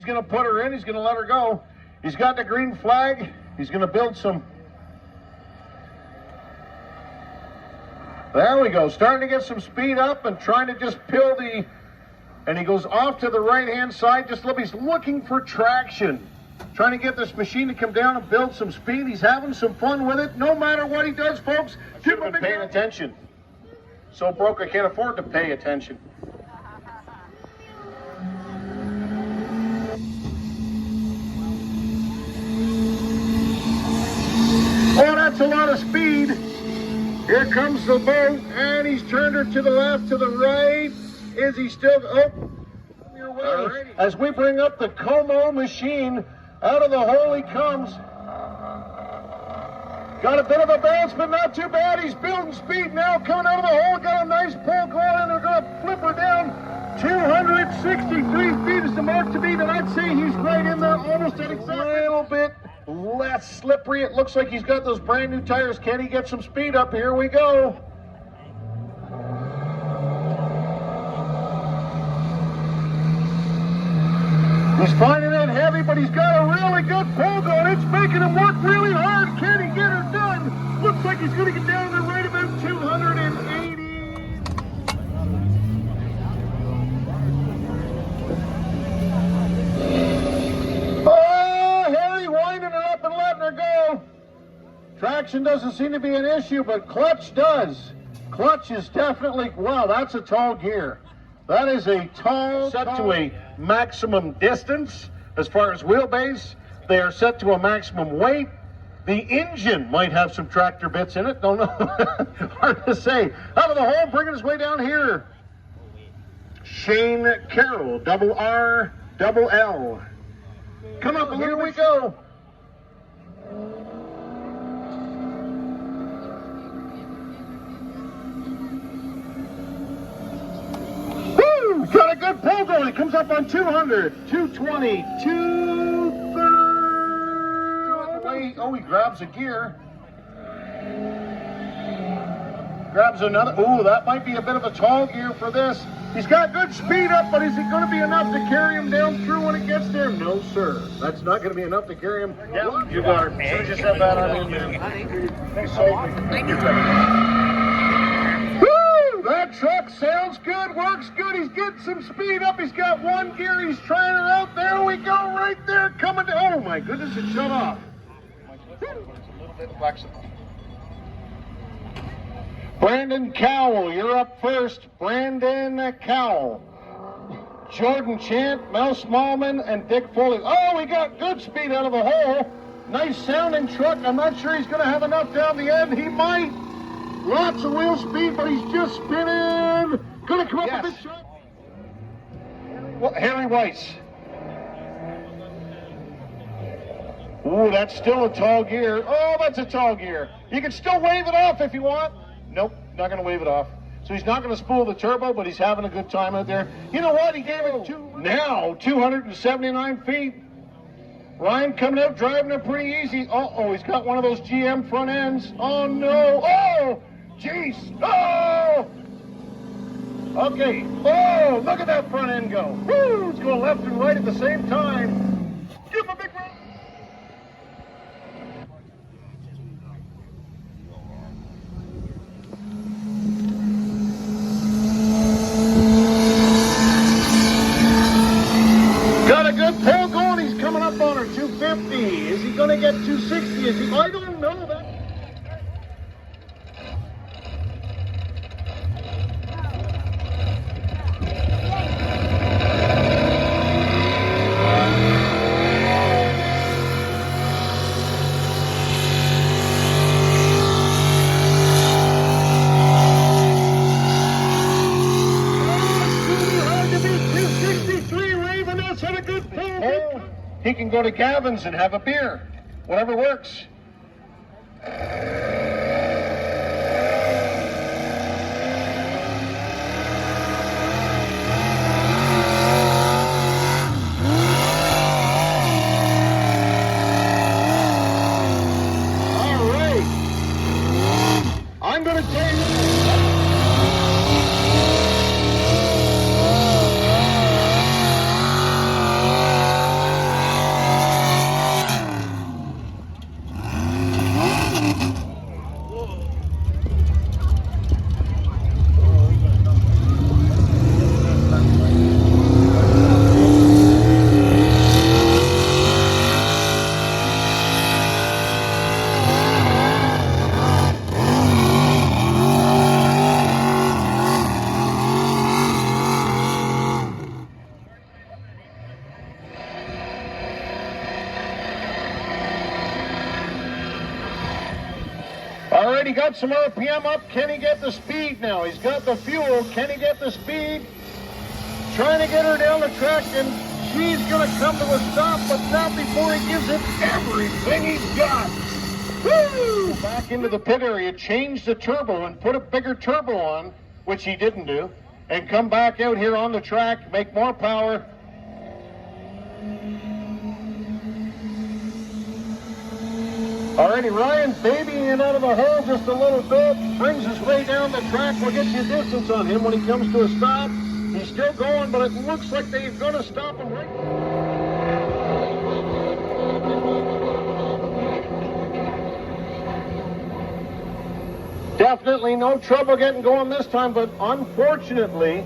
He's going to put her in. He's going to let her go. He's got the green flag. He's going to build some. There we go. Starting to get some speed up and trying to just pill the. And he goes off to the right-hand side. Just look. He's looking for traction. Trying to get this machine to come down and build some speed. He's having some fun with it. No matter what he does, folks, keep him paying attention. So broke I can't afford to pay attention. Oh, that's a lot of speed. Here comes the boat, and he's turned her to the left, to the right. Is he still? Oh, your way. As we bring up the Como machine, out of the hole he comes. Got a bit of a bounce, but not too bad. He's building speed now, coming out of the hole. Got a nice pull going, and they're going to flip her down. 263 feet is the mark to beat, and I'd say he's right in there, almost at exactly. A little bit less slippery. It looks like he's got those brand new tires. Can he get some speed up? Here we go. He's finding it heavy, but he's got a really good pull going. It's making him work really hard. Can he get her done? Looks like he's going to get down to right about 280. Oh, Harry winding her up and letting her go. Traction doesn't seem to be an issue, but clutch does. Clutch is definitely, wow, that's a tall gear. That is a tall, set to a maximum distance as far as wheelbase. They are set to a maximum weight. The engine might have some tractor bits in it. Don't know. Hard to say. Out of the hole, bringing his way down here. Shane Carroll, double R, double L. Come up, here we go. Got a good pull going. It comes up on 200, 220, 230. Oh, he grabs a gear. Grabs another. Oh, that might be a bit of a tall gear for this. He's got good speed up, but is it going to be enough to carry him down through when it gets there? No, sir. That's not going to be enough to carry him. Yeah, you got her. As soon as you said that, I mean, you sold me. That truck sounds good, works good. He's getting some speed up. He's got one gear. He's trying her out. There we go, right there, coming to. Oh my goodness, it shut off. It's a little bit flexible. Brandon Cowell, you're up first. Brandon Cowell. Jordan Chant, Mel Smallman, and Dick Foley. Oh, we got good speed out of the hole. Nice sounding truck. I'm not sure he's going to have enough down the end. He might. Lots of wheel speed, but he's just spinning. Gonna come up with a shot. Well, Harry Weiss. Ooh, that's still a tall gear. Oh, that's a tall gear. You can still wave it off if you want. Nope, not gonna wave it off. So he's not gonna spool the turbo, but he's having a good time out there. You know what? He gave it now 279 feet. Ryan coming out, driving it pretty easy. Uh-oh, he's got one of those GM front ends. Oh, no. Oh! Jeez! Oh! Okay. Oh, look at that front end go. Woo! It's going left and right at the same time. Give him a big round. Got a good pull going. He's coming up on her. 250. Is he going to get 260? Is he? I don't know that. He can go to Gavin's and have a beer. Whatever works. All right. I'm going to tell you. he got some RPM up? Can he get the speed now? He's got the fuel. Can he get the speed? Trying to get her down the track, and she's going to come to a stop, but not before he gives it everything he's got. Woo! Back into the pit area, change the turbo and put a bigger turbo on, which he didn't do, and come back out here on the track, make more power. Alrighty, Ryan babying it out of the hole just a little bit, brings his way down the track. We'll get you distance on him when he comes to a stop. He's still going, but it looks like they're going to stop him right. Definitely no trouble getting going this time, but unfortunately,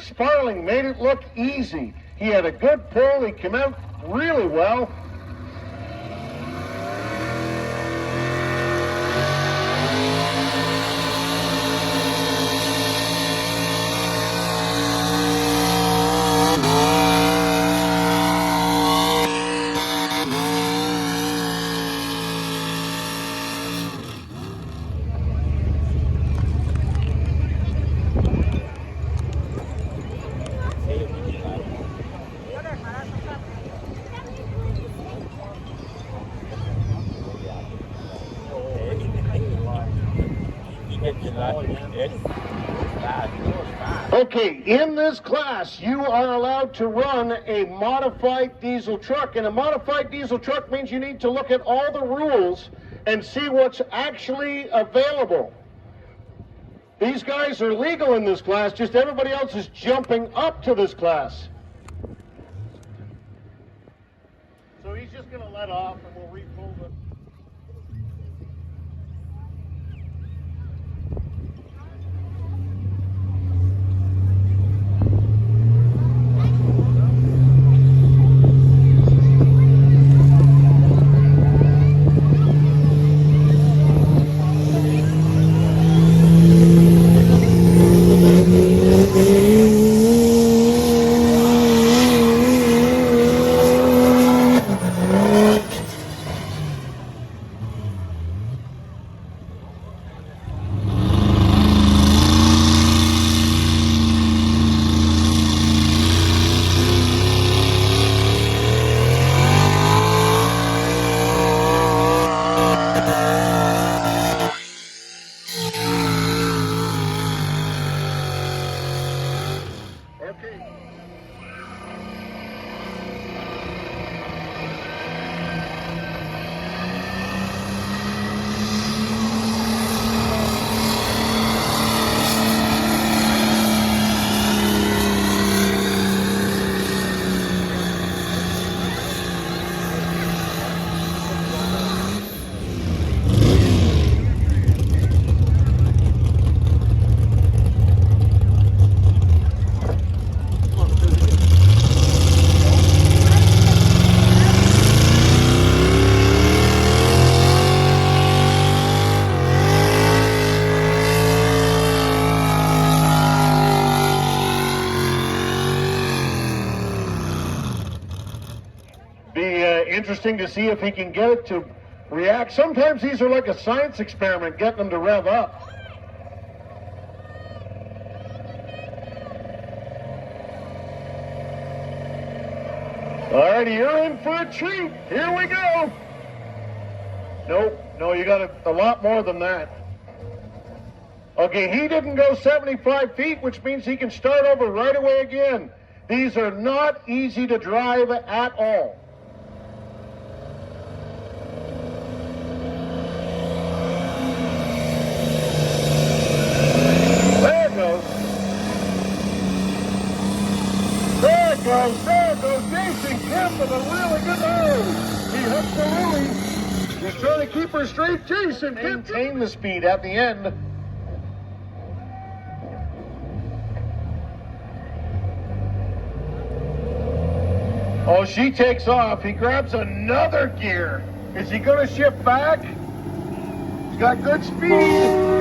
Sparling made it look easy. He had a good pull. He came out really well. Okay, in this class, you are allowed to run a modified diesel truck, and a modified diesel truck means you need to look at all the rules and see what's actually available. These guys are legal in this class, just everybody else is jumping up to this class. So he's just going to let off and we'll re-pull the... Interesting to see if he can get it to react. Sometimes these are like a science experiment, getting them to rev up. Alrighty, you're in for a treat. Here we go. Nope, no, you got a lot more than that. Okay, he didn't go 75 feet, which means he can start over right away again. These are not easy to drive at all. There goes Jason Kemp with a really good nose. He hooks the Louie. He's trying to keep her straight. Jason, maintain the speed at the end. Oh, she takes off. He grabs another gear. Is he going to shift back? He's got good speed.